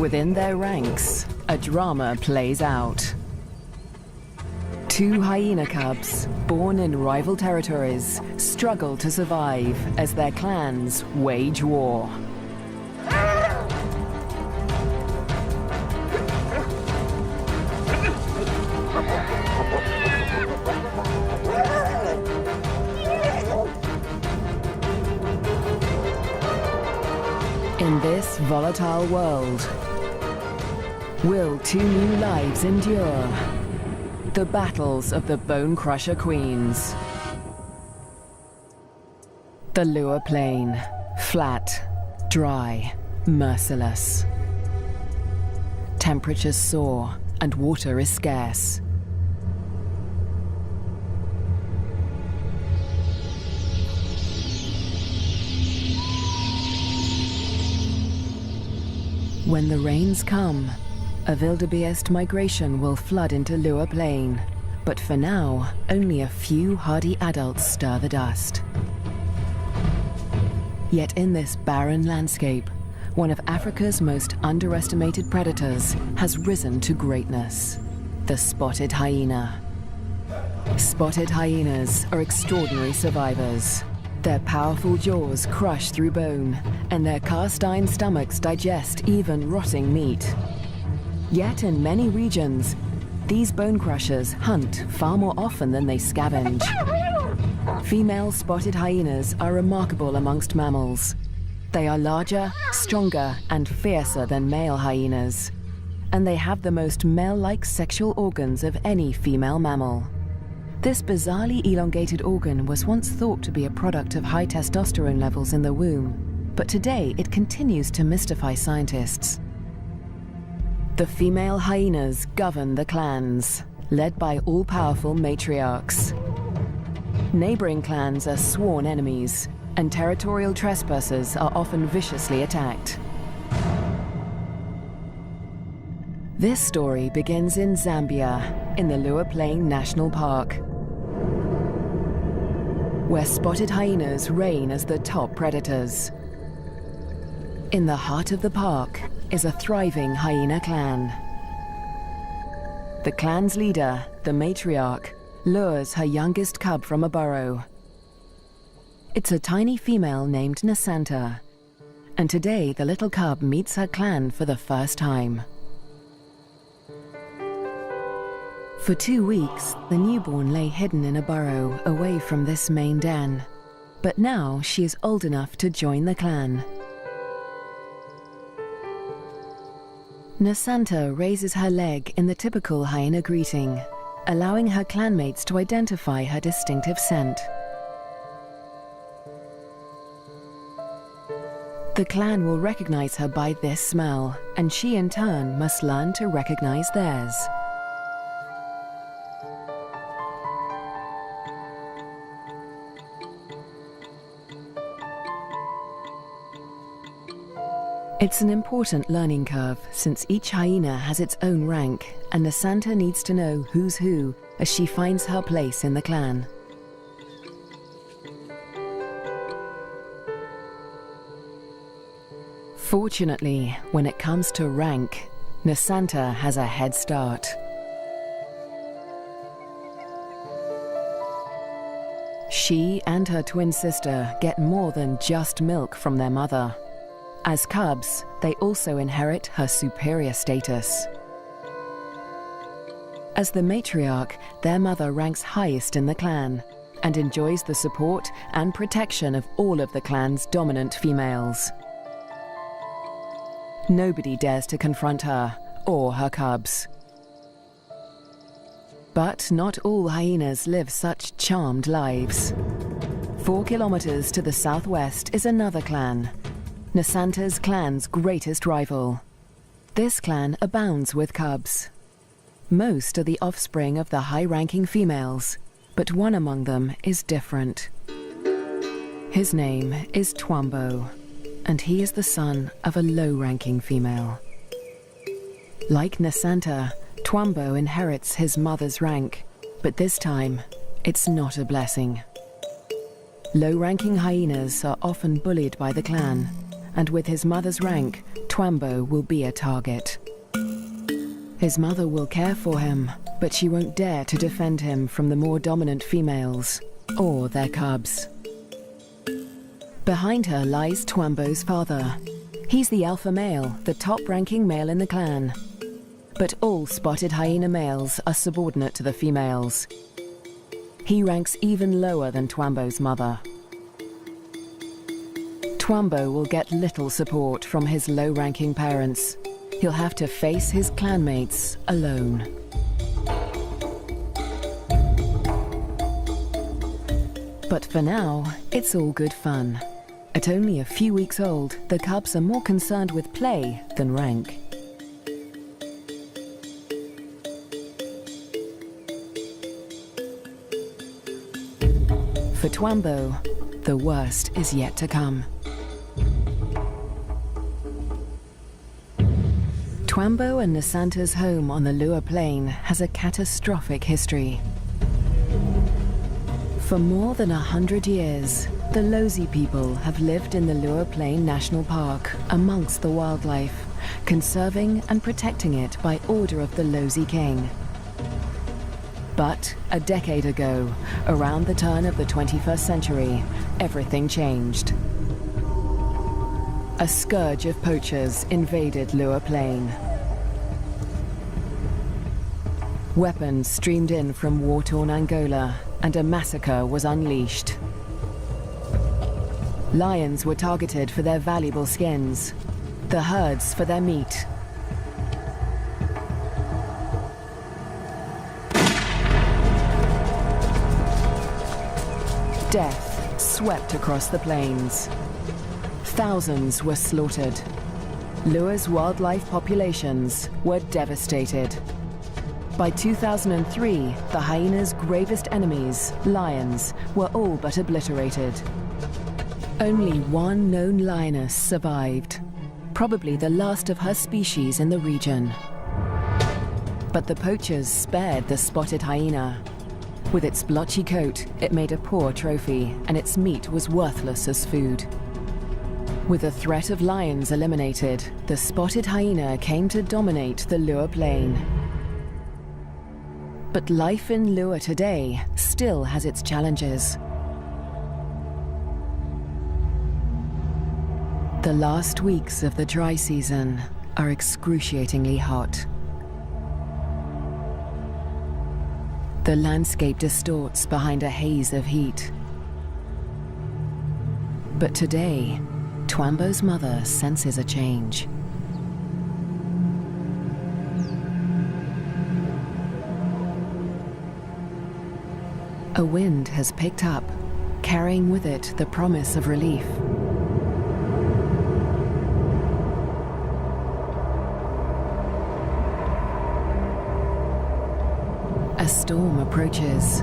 within their ranks, a drama plays out. Two hyena cubs, born in rival territories, struggle to survive as their clans wage war. In this volatile world, will two new lives endure? The battles of the Bone Crusher Queens. The Liuwa Plain, flat, dry, merciless. Temperatures soar and water is scarce. When the rains come, a wildebeest migration will flood into Liuwa Plain, but for now, only a few hardy adults stir the dust. Yet in this barren landscape, one of Africa's most underestimated predators has risen to greatness: the spotted hyena. Spotted hyenas are extraordinary survivors. Their powerful jaws crush through bone, and their cast-iron stomachs digest even rotting meat. Yet in many regions, these bone crushers hunt far more often than they scavenge. Female spotted hyenas are remarkable amongst mammals. They are larger, stronger, and fiercer than male hyenas, and they have the most male-like sexual organs of any female mammal. This bizarrely elongated organ was once thought to be a product of high testosterone levels in the womb, but today it continues to mystify scientists. The female hyenas govern the clans, led by all-powerful matriarchs. Neighboring clans are sworn enemies, and territorial trespassers are often viciously attacked. This story begins in Zambia, in the Liuwa Plain National Park, where spotted hyenas reign as the top predators. In the heart of the park is a thriving hyena clan. The clan's leader, the matriarch, lures her youngest cub from a burrow. It's a tiny female named Nasanta, and today the little cub meets her clan for the first time. For 2 weeks, the newborn lay hidden in a burrow away from this main den, but now she is old enough to join the clan. Nasanta raises her leg in the typical hyena greeting, allowing her clanmates to identify her distinctive scent. The clan will recognize her by this smell, and she in turn must learn to recognize theirs. It's an important learning curve, since each hyena has its own rank, and Nasanta needs to know who's who as she finds her place in the clan. Fortunately, when it comes to rank, Nasanta has a head start. She and her twin sister get more than just milk from their mother. As cubs, they also inherit her superior status. As the matriarch, their mother ranks highest in the clan and enjoys the support and protection of all of the clan's dominant females. Nobody dares to confront her or her cubs. But not all hyenas live such charmed lives. 4 kilometers to the southwest is another clan, Nasanta's clan's greatest rival. This clan abounds with cubs. Most are the offspring of the high-ranking females, but one among them is different. His name is Twaambo, and he is the son of a low-ranking female. Like Nasanta, Twaambo inherits his mother's rank, but this time, it's not a blessing. Low-ranking hyenas are often bullied by the clan, and with his mother's rank, Twaambo will be a target. His mother will care for him, but she won't dare to defend him from the more dominant females or their cubs. Behind her lies Twaambo's father. He's the alpha male, the top-ranking male in the clan. But all spotted hyena males are subordinate to the females. He ranks even lower than Twaambo's mother. Twaambo will get little support from his low-ranking parents. He'll have to face his clanmates alone. But for now, it's all good fun. At only a few weeks old, the cubs are more concerned with play than rank. For Twaambo, the worst is yet to come. Twaambo and Nasanta's home on the Liuwa plain has a catastrophic history. For more than 100 years, the Lozi people have lived in the Liuwa Plain National Park amongst the wildlife, conserving and protecting it by order of the Lozi King. But a decade ago, around the turn of the 21st century, everything changed. A scourge of poachers invaded Liuwa Plain. Weapons streamed in from war-torn Angola, and a massacre was unleashed. Lions were targeted for their valuable skins, the herds for their meat. Death swept across the plains. Thousands were slaughtered. Liuwa's wildlife populations were devastated. By 2003, the hyena's gravest enemies, lions, were all but obliterated. Only one known lioness survived, probably the last of her species in the region. But the poachers spared the spotted hyena. With its blotchy coat, it made a poor trophy, and its meat was worthless as food. With the threat of lions eliminated, the spotted hyena came to dominate the Liuwa Plain. But life in Liuwa today still has its challenges. The last weeks of the dry season are excruciatingly hot. The landscape distorts behind a haze of heat. But today, Twaambo's mother senses a change. A wind has picked up, carrying with it the promise of relief. A storm approaches.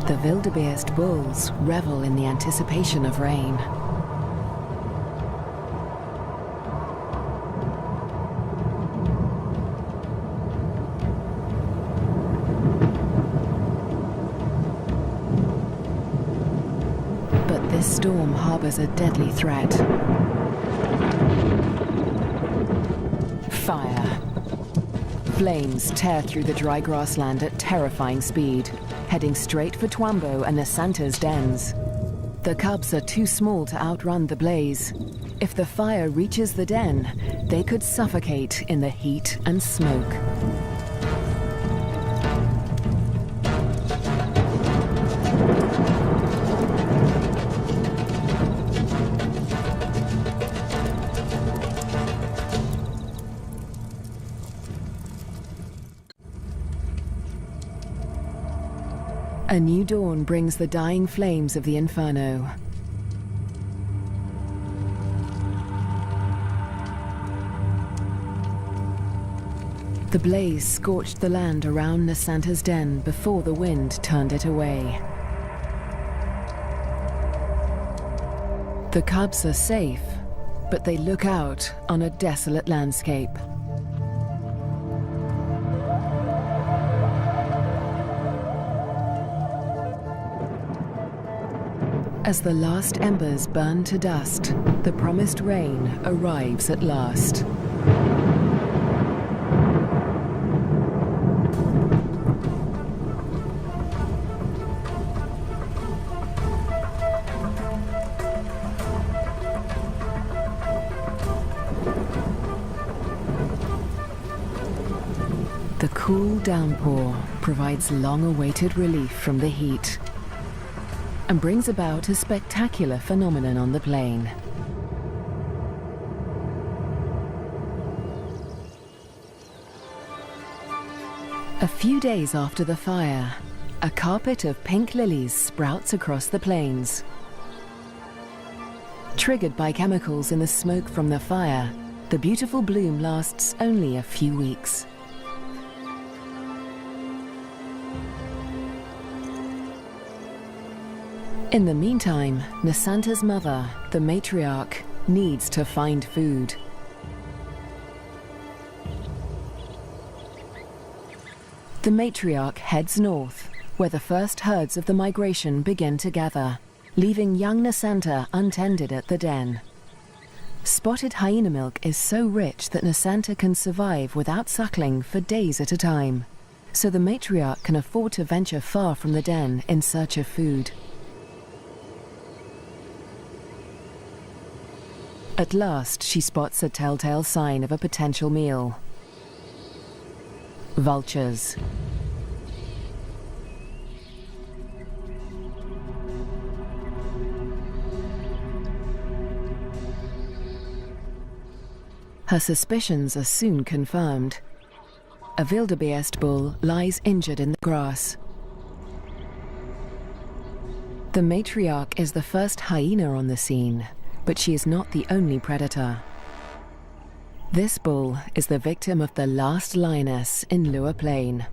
The wildebeest bulls revel in the anticipation of rain. But this storm harbors a deadly threat. Fire. Flames tear through the dry grassland at terrifying speed, heading straight for Twaambo and Nasanta's dens. The cubs are too small to outrun the blaze. If the fire reaches the den, they could suffocate in the heat and smoke. A new dawn brings the dying flames of the inferno. The blaze scorched the land around Nasanta's den before the wind turned it away. The cubs are safe, but they look out on a desolate landscape. As the last embers burn to dust, the promised rain arrives at last. The cool downpour provides long-awaited relief from the heat and brings about a spectacular phenomenon on the plain. A few days after the fire, a carpet of pink lilies sprouts across the plains. Triggered by chemicals in the smoke from the fire, the beautiful bloom lasts only a few weeks. In the meantime, Nasanta's mother, the matriarch, needs to find food. The matriarch heads north, where the first herds of the migration begin to gather, leaving young Nasanta untended at the den. Spotted hyena milk is so rich that Nasanta can survive without suckling for days at a time, so the matriarch can afford to venture far from the den in search of food. At last, she spots a telltale sign of a potential meal. Vultures. Her suspicions are soon confirmed. A wildebeest bull lies injured in the grass. The matriarch is the first hyena on the scene, but she is not the only predator. This bull is the victim of the last lioness in Liuwa Plain.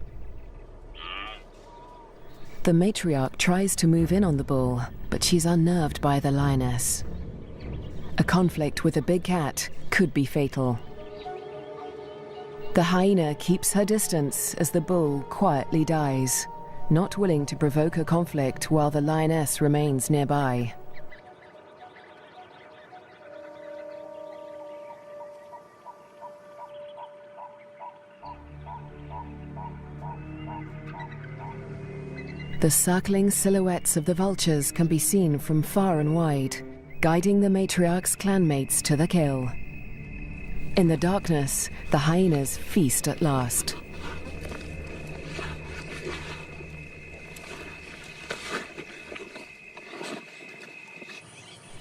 The matriarch tries to move in on the bull, but she's unnerved by the lioness. A conflict with a big cat could be fatal. The hyena keeps her distance as the bull quietly dies, not willing to provoke a conflict while the lioness remains nearby. The circling silhouettes of the vultures can be seen from far and wide, guiding the matriarch's clanmates to the kill. In the darkness, the hyenas feast at last.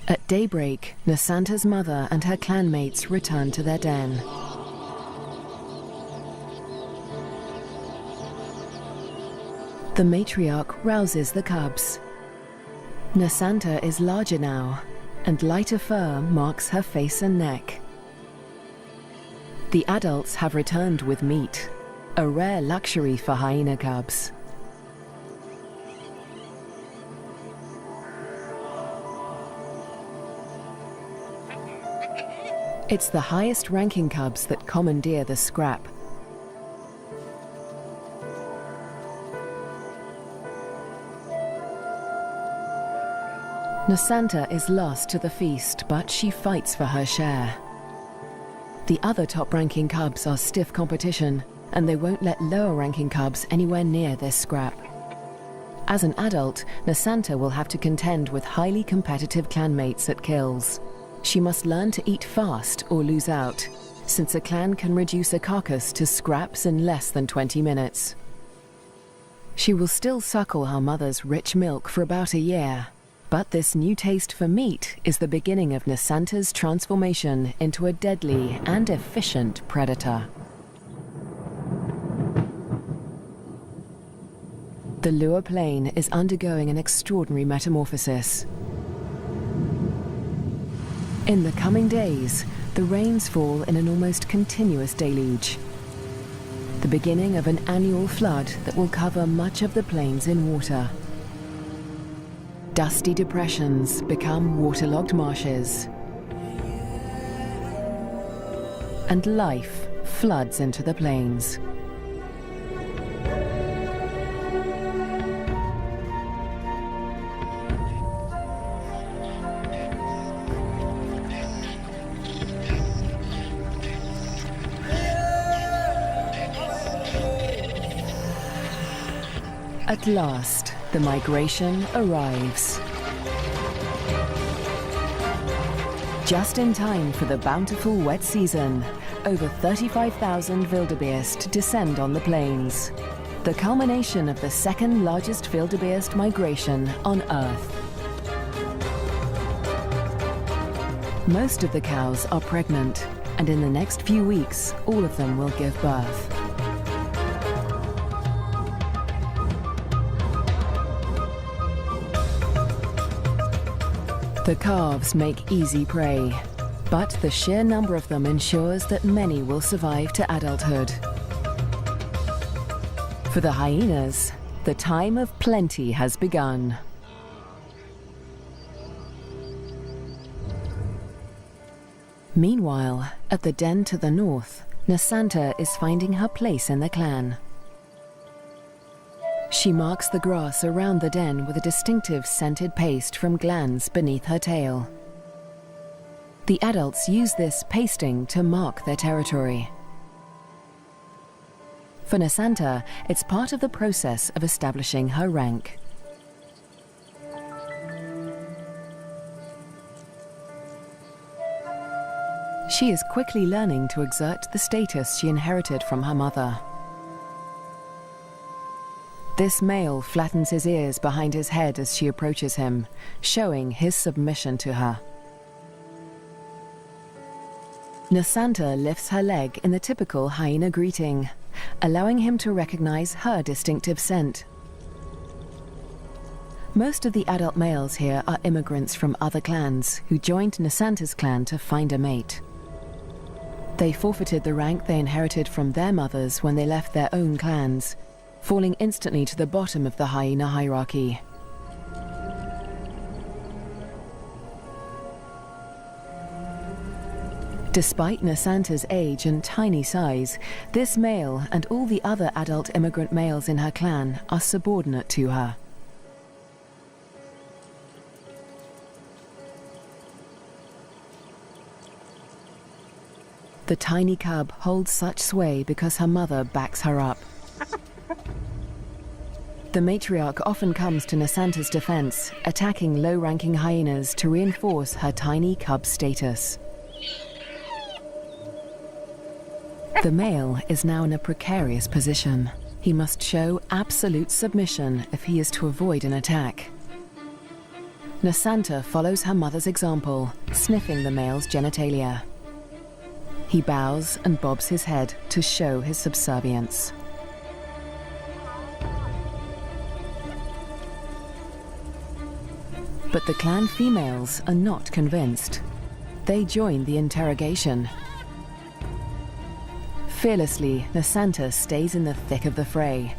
At daybreak, Nasanta's mother and her clanmates return to their den. The matriarch rouses the cubs. Nasanta is larger now, and lighter fur marks her face and neck. The adults have returned with meat, a rare luxury for hyena cubs. It's the highest-ranking cubs that commandeer the scrap. Nasanta is lost to the feast, but she fights for her share. The other top-ranking cubs are stiff competition, and they won't let lower-ranking cubs anywhere near this scrap. As an adult, Nasanta will have to contend with highly competitive clanmates at kills. She must learn to eat fast or lose out, since a clan can reduce a carcass to scraps in less than 20 minutes. She will still suckle her mother's rich milk for about a year, but this new taste for meat is the beginning of Nasanta's transformation into a deadly and efficient predator. The Liuwa Plain is undergoing an extraordinary metamorphosis. In the coming days, the rains fall in an almost continuous deluge, the beginning of an annual flood that will cover much of the plains in water. Dusty depressions become waterlogged marshes. and life floods into the plains. At last, the migration arrives. Just in time for the bountiful wet season, over 35,000 wildebeest descend on the plains, the culmination of the second largest wildebeest migration on Earth. Most of the cows are pregnant, and in the next few weeks, all of them will give birth. The calves make easy prey, but the sheer number of them ensures that many will survive to adulthood. For the hyenas, the time of plenty has begun. Meanwhile, at the den to the north, Nasanta is finding her place in the clan. She marks the grass around the den with a distinctive scented paste from glands beneath her tail. The adults use this pasting to mark their territory. For Nasanta, it's part of the process of establishing her rank. She is quickly learning to exert the status she inherited from her mother. This male flattens his ears behind his head as she approaches him, showing his submission to her. Nasanta lifts her leg in the typical hyena greeting, allowing him to recognize her distinctive scent. Most of the adult males here are immigrants from other clans who joined Nasanta's clan to find a mate. They forfeited the rank they inherited from their mothers when they left their own clans, falling instantly to the bottom of the hyena hierarchy. Despite Nasanta's age and tiny size, this male and all the other adult immigrant males in her clan are subordinate to her. The tiny cub holds such sway because her mother backs her up. The matriarch often comes to Nasanta's defense, attacking low-ranking hyenas to reinforce her tiny cub status. The male is now in a precarious position. He must show absolute submission if he is to avoid an attack. Nasanta follows her mother's example, sniffing the male's genitalia. He bows and bobs his head to show his subservience. But the clan females are not convinced. They join the interrogation. Fearlessly, Nasanta stays in the thick of the fray.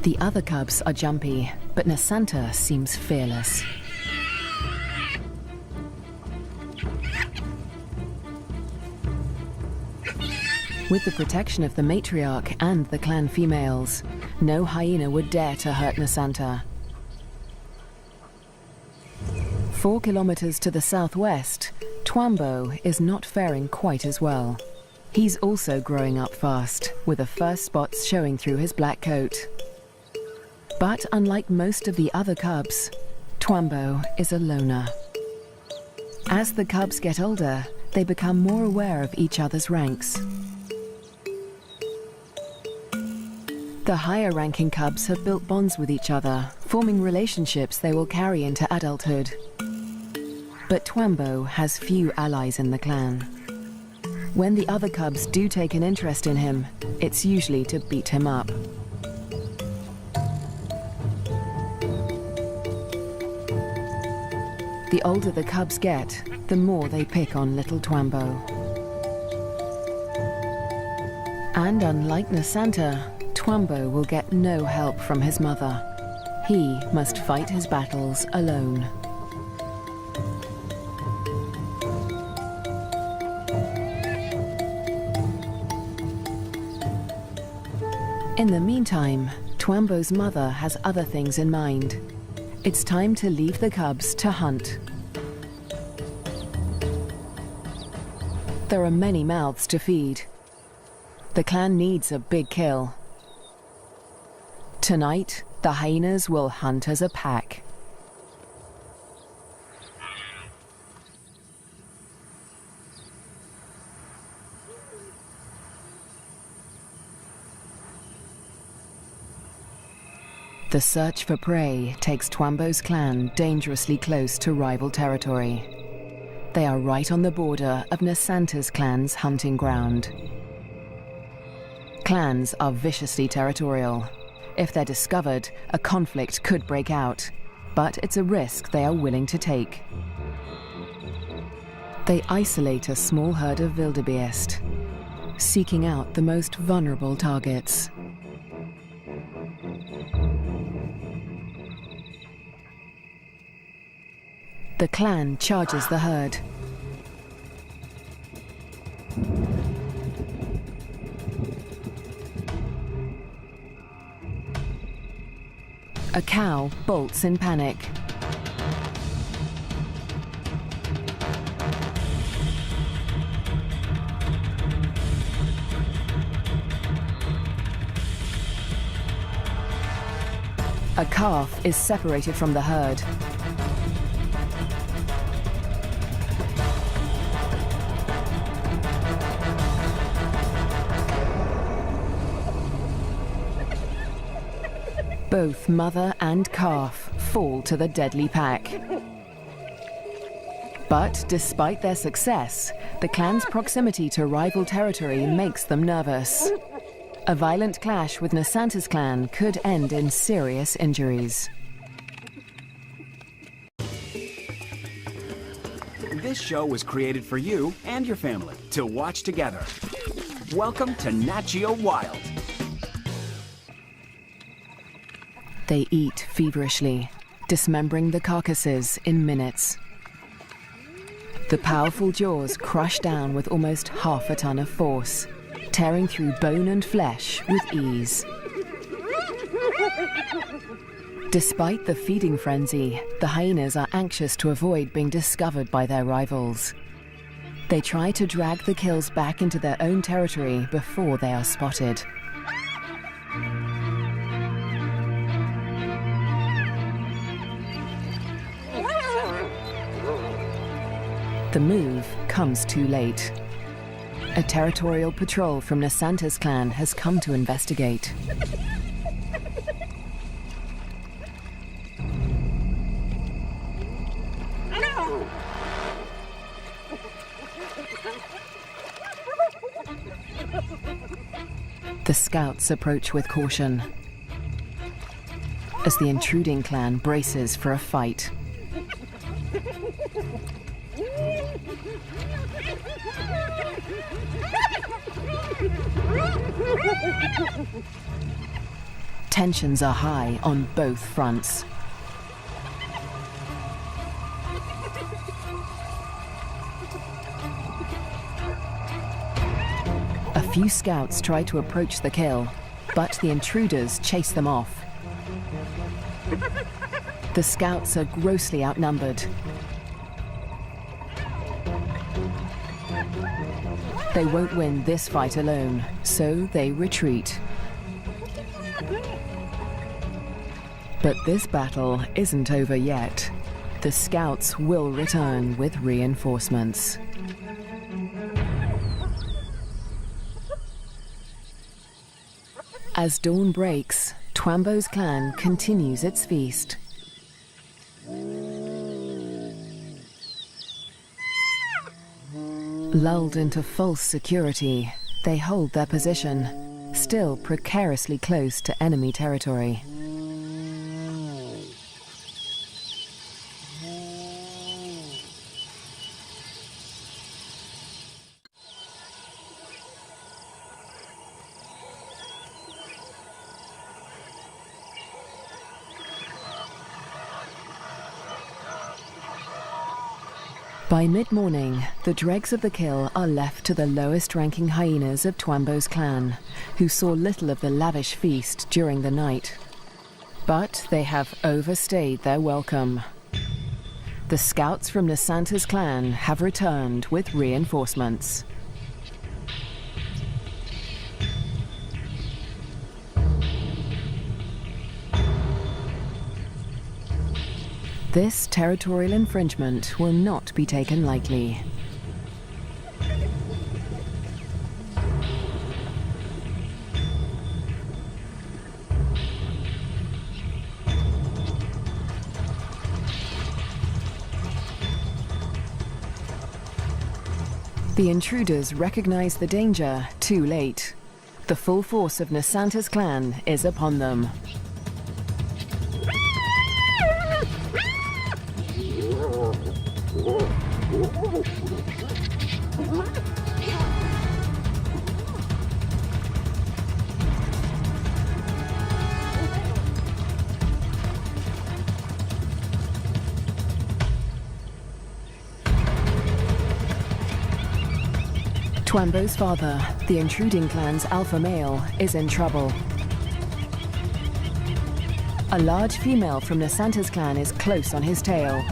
The other cubs are jumpy, but Nasanta seems fearless. With the protection of the matriarch and the clan females, no hyena would dare to hurt Nasanta. 4 kilometers to the southwest, Twaambo is not faring quite as well. He's also growing up fast, with the first spots showing through his black coat. But unlike most of the other cubs, Twaambo is a loner. As the cubs get older, they become more aware of each other's ranks. The higher-ranking cubs have built bonds with each other, forming relationships they will carry into adulthood. But Twaambo has few allies in the clan. When the other cubs do take an interest in him, it's usually to beat him up. The older the cubs get, the more they pick on little Twaambo. And unlike Nasanta, Twaambo will get no help from his mother. He must fight his battles alone. In the meantime, Twaambo's mother has other things in mind. It's time to leave the cubs to hunt. There are many mouths to feed. The clan needs a big kill. Tonight, the hyenas will hunt as a pack. The search for prey takes Twaambo's clan dangerously close to rival territory. They are right on the border of Nasanta's clan's hunting ground. Clans are viciously territorial. If they're discovered, a conflict could break out, but it's a risk they are willing to take. They isolate a small herd of wildebeest, seeking out the most vulnerable targets. The clan charges the herd. A cow bolts in panic. A calf is separated from the herd. Both mother and calf fall to the deadly pack. But despite their success, the clan's proximity to rival territory makes them nervous. A violent clash with Nasanta's clan could end in serious injuries. This show was created for you and your family to watch together. Welcome to Nat Geo Wild. They eat feverishly, dismembering the carcasses in minutes. The powerful jaws crush down with almost half a ton of force, tearing through bone and flesh with ease. Despite the feeding frenzy, the hyenas are anxious to avoid being discovered by their rivals. They try to drag the kills back into their own territory before they are spotted. The move comes too late. A territorial patrol from Nasanta's clan has come to investigate. The scouts approach with caution as the intruding clan braces for a fight. Tensions are high on both fronts. A few scouts try to approach the kill, but the intruders chase them off. The scouts are grossly outnumbered. They won't win this fight alone, so they retreat. But this battle isn't over yet. The scouts will return with reinforcements. As dawn breaks, Twaambo's clan continues its feast. Lulled into false security, they hold their position, still precariously close to enemy territory. By mid-morning, the dregs of the kill are left to the lowest-ranking hyenas of Twaambo's clan, who saw little of the lavish feast during the night. But they have overstayed their welcome. The scouts from Nasanta's clan have returned with reinforcements. This territorial infringement will not be taken lightly. The intruders recognize the danger too late. The full force of Nasanta's clan is upon them. Twaambo's father, the intruding clan's alpha male, is in trouble. A large female from Nasanta's clan is close on his tail.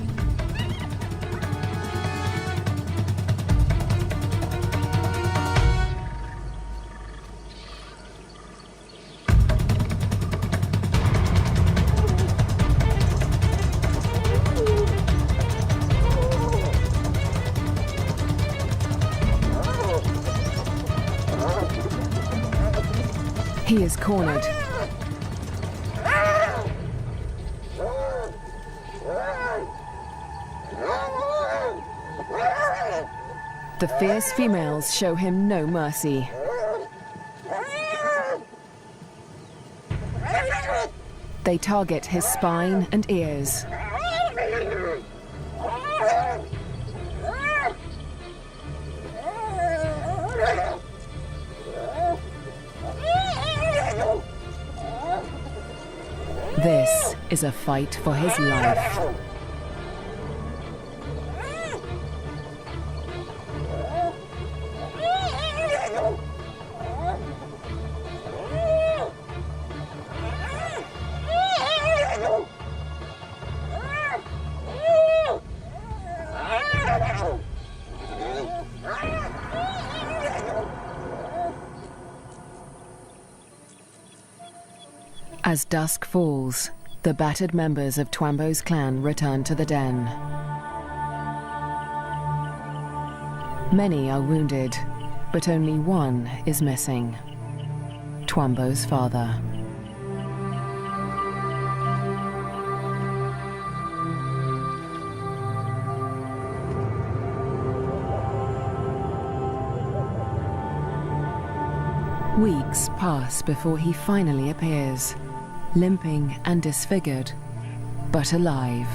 He is cornered. The fierce females show him no mercy. They target his spine and ears. This is a fight for his life. As dusk falls, the battered members of Twaambo's clan return to the den. Many are wounded, but only one is missing: Twaambo's father. Weeks pass before he finally appears, limping and disfigured, but alive.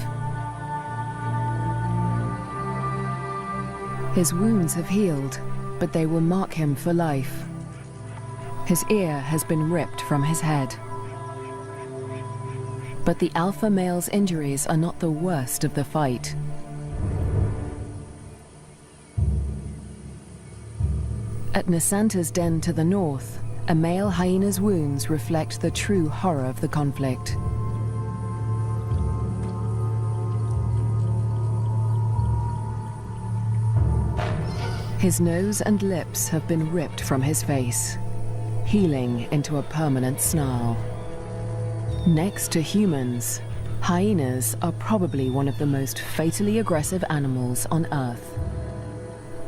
His wounds have healed, but they will mark him for life. His ear has been ripped from his head. But the alpha male's injuries are not the worst of the fight. At Nasanta's den to the north, a male hyena's wounds reflect the true horror of the conflict. His nose and lips have been ripped from his face, healing into a permanent snarl. Next to humans, hyenas are probably one of the most fatally aggressive animals on Earth.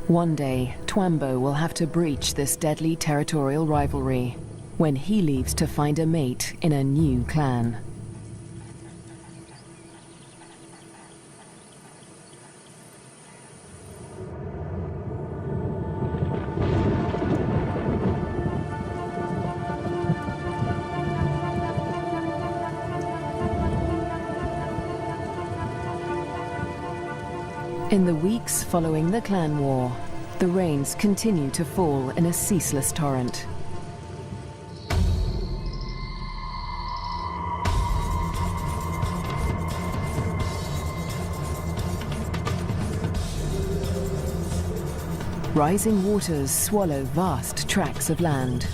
One day, Twaambo will have to breach this deadly territorial rivalry when he leaves to find a mate in a new clan. In the weeks following the clan war, the rains continue to fall in a ceaseless torrent. Rising waters swallow vast tracts of land.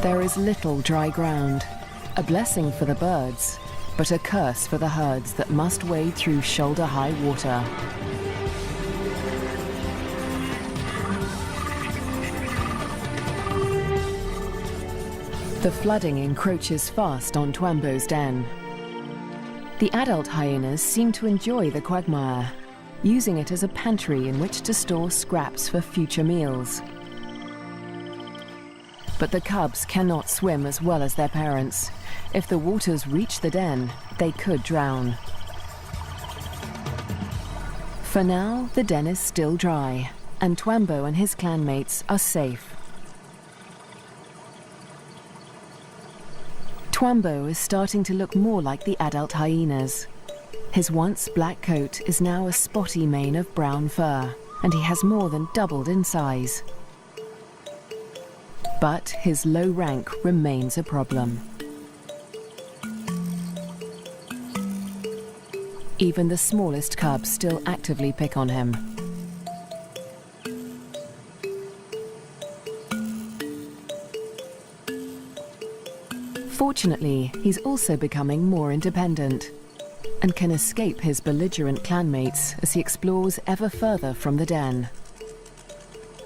There is little dry ground, a blessing for the birds, but a curse for the herds that must wade through shoulder-high water. The flooding encroaches fast on Twaambo's den. The adult hyenas seem to enjoy the quagmire, using it as a pantry in which to store scraps for future meals. But the cubs cannot swim as well as their parents. If the waters reach the den, they could drown. For now, the den is still dry, and Twaambo and his clanmates are safe. Twaambo is starting to look more like the adult hyenas. His once black coat is now a spotty mane of brown fur, and he has more than doubled in size. But his low rank remains a problem. Even the smallest cubs still actively pick on him. Fortunately, he's also becoming more independent and can escape his belligerent clanmates as he explores ever further from the den.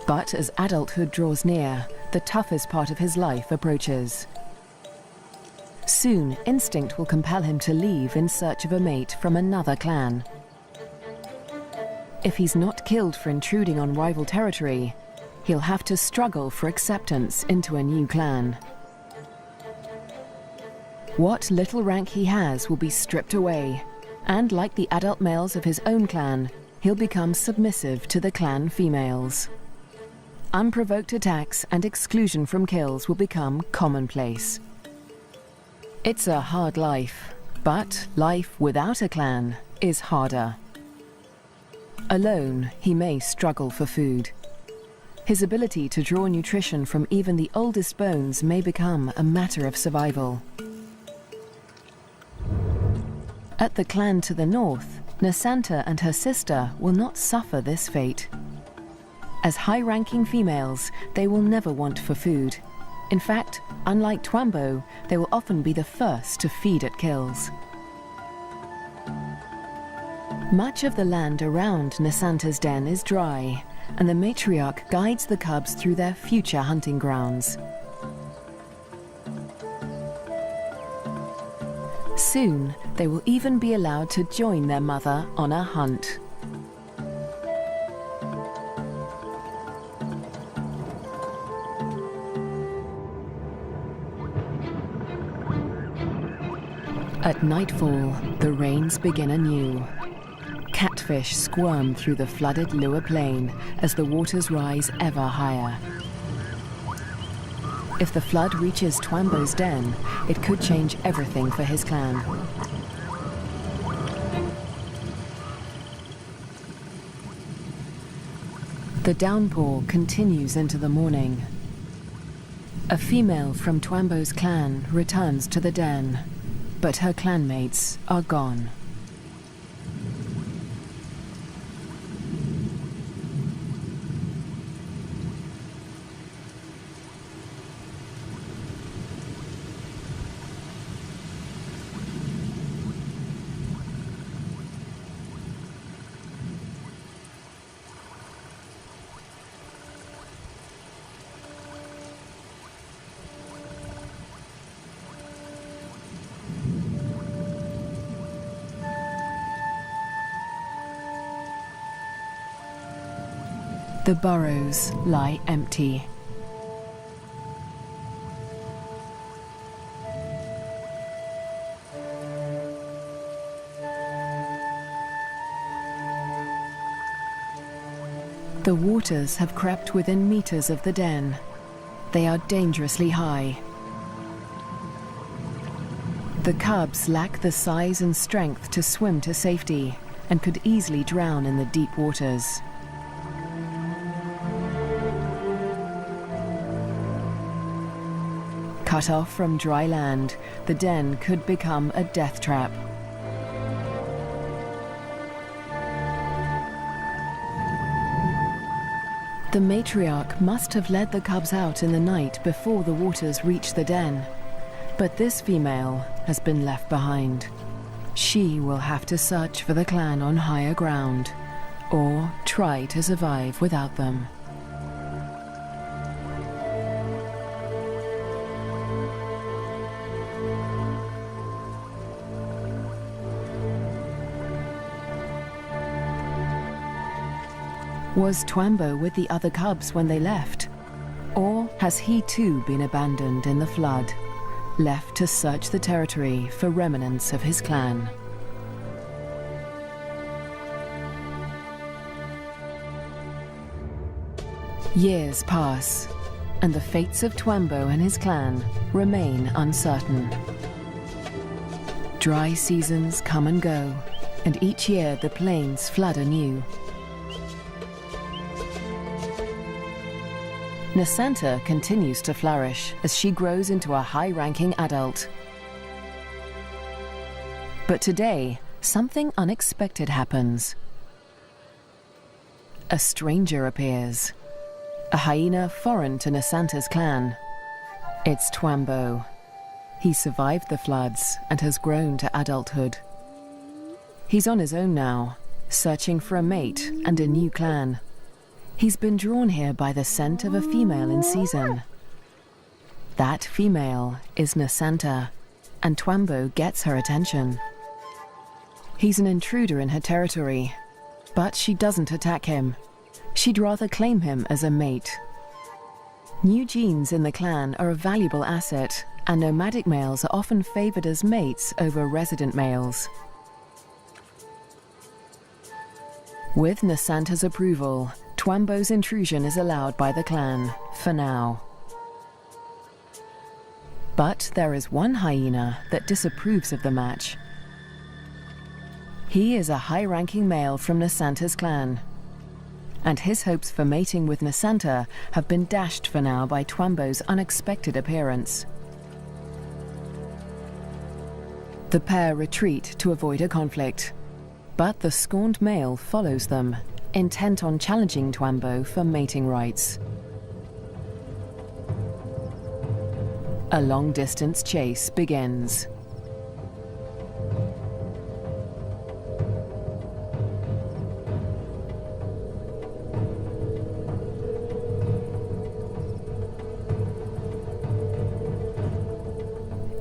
But as adulthood draws near, the toughest part of his life approaches. Soon, instinct will compel him to leave in search of a mate from another clan. If he's not killed for intruding on rival territory, he'll have to struggle for acceptance into a new clan. What little rank he has will be stripped away, and like the adult males of his own clan, he'll become submissive to the clan females. Unprovoked attacks and exclusion from kills will become commonplace. It's a hard life, but life without a clan is harder. Alone, he may struggle for food. His ability to draw nutrition from even the oldest bones may become a matter of survival. At the clan to the north, Nasanta and her sister will not suffer this fate. As high-ranking females, they will never want for food. In fact, unlike Twaambo, they will often be the first to feed at kills. Much of the land around Nasanta's den is dry, and the matriarch guides the cubs through their future hunting grounds. Soon, they will even be allowed to join their mother on a hunt. At nightfall, the rains begin anew. Catfish squirm through the flooded Liuwa plain as the waters rise ever higher. If the flood reaches Twaambo's den, it could change everything for his clan. The downpour continues into the morning. A female from Twaambo's clan returns to the den, but her clanmates are gone. The burrows lie empty. The waters have crept within meters of the den. They are dangerously high. The cubs lack the size and strength to swim to safety and could easily drown in the deep waters. Cut off from dry land, the den could become a death trap. The matriarch must have led the cubs out in the night before the waters reached the den. But this female has been left behind. She will have to search for the clan on higher ground, or try to survive without them. Was Twaambo with the other cubs when they left? Or has he too been abandoned in the flood, left to search the territory for remnants of his clan? Years pass, and the fates of Twaambo and his clan remain uncertain. Dry seasons come and go, and each year the plains flood anew. Nasanta continues to flourish as she grows into a high-ranking adult. But today, something unexpected happens. A stranger appears, a hyena foreign to Nasanta's clan. It's Twaambo. He survived the floods and has grown to adulthood. He's on his own now, searching for a mate and a new clan. He's been drawn here by the scent of a female in season. That female is Nasanta, and Twaambo gets her attention. He's an intruder in her territory, but she doesn't attack him. She'd rather claim him as a mate. New genes in the clan are a valuable asset, and nomadic males are often favored as mates over resident males. With Nasanta's approval, Twaambo's intrusion is allowed by the clan, for now. But there is one hyena that disapproves of the match. He is a high-ranking male from Nasanta's clan, and his hopes for mating with Nasanta have been dashed for now by Twaambo's unexpected appearance. The pair retreat to avoid a conflict, but the scorned male follows them, intent on challenging Twaambo for mating rights. A long-distance chase begins.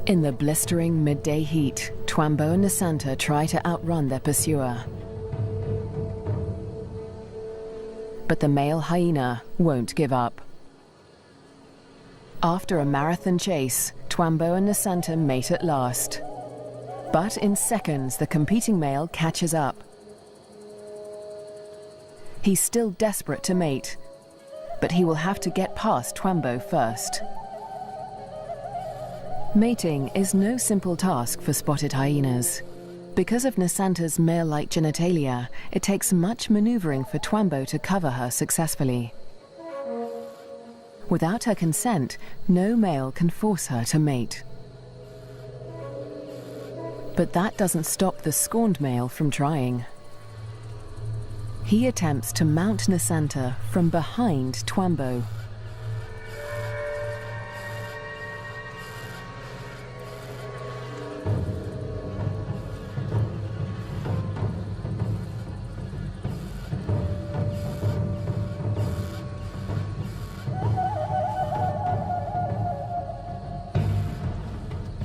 In the blistering midday heat, Twaambo and Nasanta try to outrun their pursuer. But the male hyena won't give up. After a marathon chase, Twaambo and Nasanta mate at last. But in seconds, the competing male catches up. He's still desperate to mate, but he will have to get past Twaambo first. Mating is no simple task for spotted hyenas. Because of Nasanta's male-like genitalia, it takes much maneuvering for Twaambo to cover her successfully. Without her consent, no male can force her to mate. But that doesn't stop the scorned male from trying. He attempts to mount Nasanta from behind Twaambo.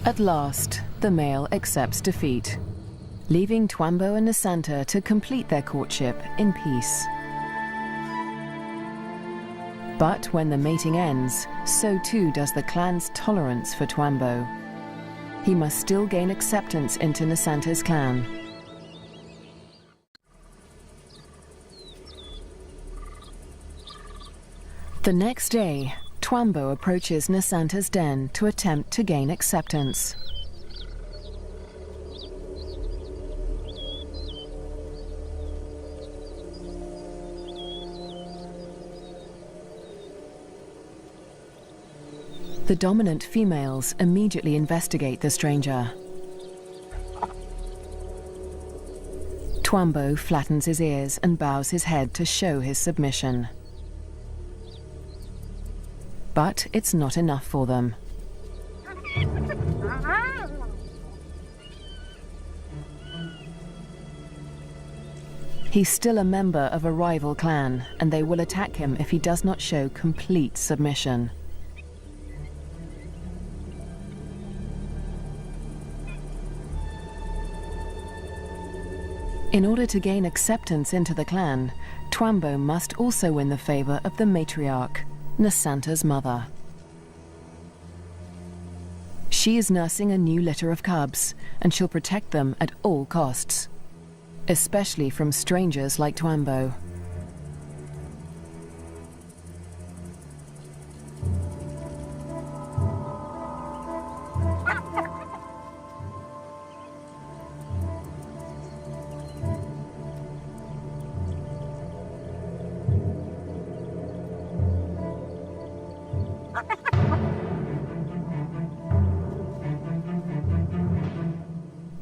At last, the male accepts defeat, leaving Twaambo and Nasanta to complete their courtship in peace. But when the mating ends, so too does the clan's tolerance for Twaambo. He must still gain acceptance into Nasanta's clan. The next day, Twaambo approaches Nasanta's den to attempt to gain acceptance. The dominant females immediately investigate the stranger. Twaambo flattens his ears and bows his head to show his submission. But it's not enough for them. He's still a member of a rival clan, and they will attack him if he does not show complete submission. In order to gain acceptance into the clan, Twaambo must also win the favor of the matriarch, Nasanta's mother. She is nursing a new litter of cubs, and she'll protect them at all costs, especially from strangers like Twaambo.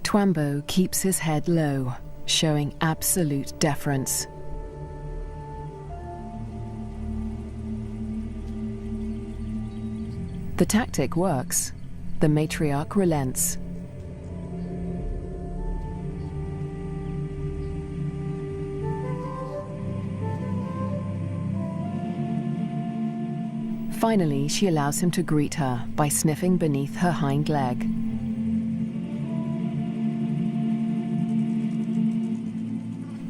Twaambo keeps his head low, showing absolute deference. The tactic works. The matriarch relents. Finally, she allows him to greet her by sniffing beneath her hind leg.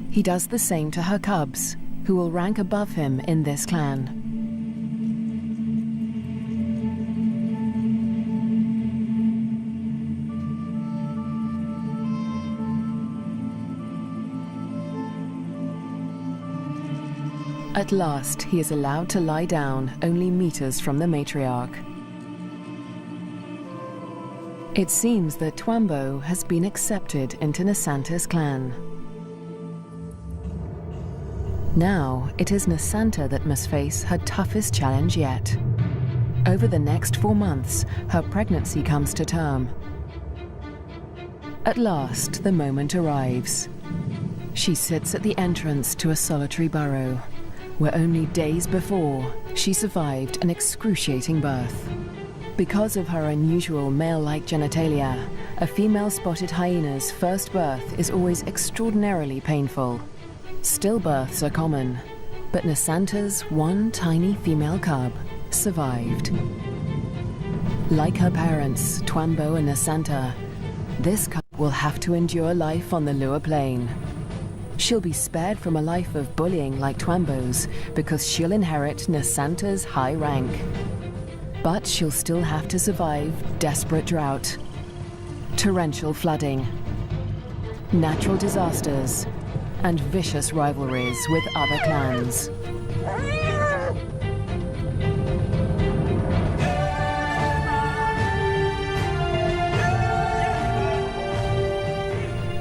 He does the same to her cubs, who will rank above him in this clan. At last, he is allowed to lie down only meters from the matriarch. It seems that Twaambo has been accepted into Nasanta's clan. Now, it is Nasanta that must face her toughest challenge yet. Over the next 4 months, her pregnancy comes to term. At last, the moment arrives. She sits at the entrance to a solitary burrow, where only days before, she survived an excruciating birth. Because of her unusual male-like genitalia, a female spotted hyena's first birth is always extraordinarily painful. Stillbirths are common, but Nasanta's one tiny female cub survived. Like her parents, Twaambo and Nasanta, this cub will have to endure life on the Liuwa plain. She'll be spared from a life of bullying like Twaambo's because she'll inherit Nasanta's high rank. But she'll still have to survive desperate drought, torrential flooding, natural disasters, and vicious rivalries with other clans.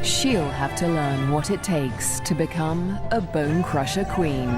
She'll have to learn what it takes to become a bone crusher queen.